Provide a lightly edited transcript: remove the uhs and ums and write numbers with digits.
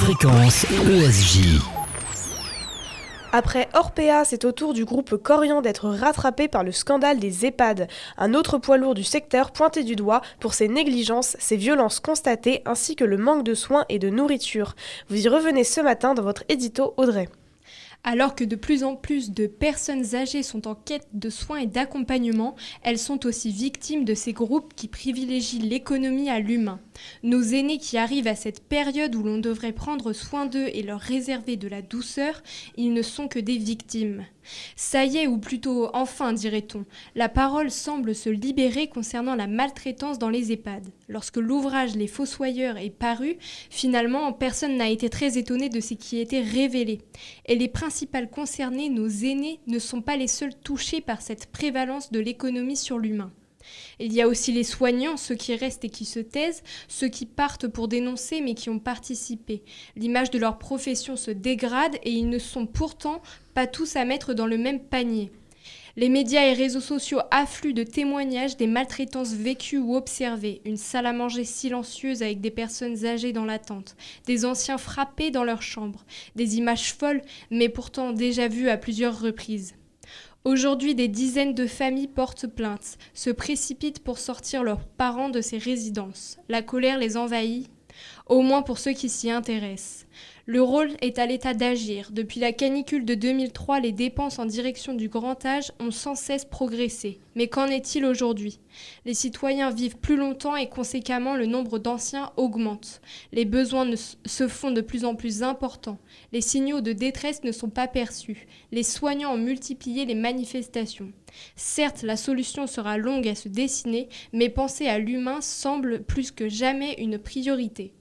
Fréquence ESJ. Après Orpea, c'est au tour du groupe Korian d'être rattrapé par le scandale des EHPAD. Un autre poids lourd du secteur pointé du doigt pour ses négligences, ses violences constatées ainsi que le manque de soins et de nourriture. Vous y revenez ce matin dans votre édito Audrey. Alors que de plus en plus de personnes âgées sont en quête de soins et d'accompagnement, elles sont aussi victimes de ces groupes qui privilégient l'économie à l'humain. Nos aînés qui arrivent à cette période où l'on devrait prendre soin d'eux et leur réserver de la douceur, ils ne sont que des victimes. Ça y est, ou plutôt enfin dirait-on, la parole semble se libérer concernant la maltraitance dans les EHPAD. Lorsque l'ouvrage Les Fossoyeurs est paru, finalement personne n'a été très étonné de ce qui était révélé. Et les principales concernées, nos aînés, ne sont pas les seuls touchés par cette prévalence de l'économie sur l'humain. Il y a aussi les soignants, ceux qui restent et qui se taisent, ceux qui partent pour dénoncer mais qui ont participé. L'image de leur profession se dégrade et ils ne sont pourtant pas tous à mettre dans le même panier. Les médias et réseaux sociaux affluent de témoignages des maltraitances vécues ou observées, une salle à manger silencieuse avec des personnes âgées dans l'attente, des anciens frappés dans leur chambre, des images folles mais pourtant déjà vues à plusieurs reprises. Aujourd'hui, des dizaines de familles portent plainte, se précipitent pour sortir leurs parents de ces résidences. La colère les envahit, au moins pour ceux qui s'y intéressent. Le rôle est à l'État d'agir. Depuis la canicule de 2003, les dépenses en direction du grand âge ont sans cesse progressé. Mais qu'en est-il aujourd'hui ? Les citoyens vivent plus longtemps et conséquemment le nombre d'anciens augmente. Les besoins se font de plus en plus importants. Les signaux de détresse ne sont pas perçus. Les soignants ont multiplié les manifestations. Certes, la solution sera longue à se dessiner, mais penser à l'humain semble plus que jamais une priorité.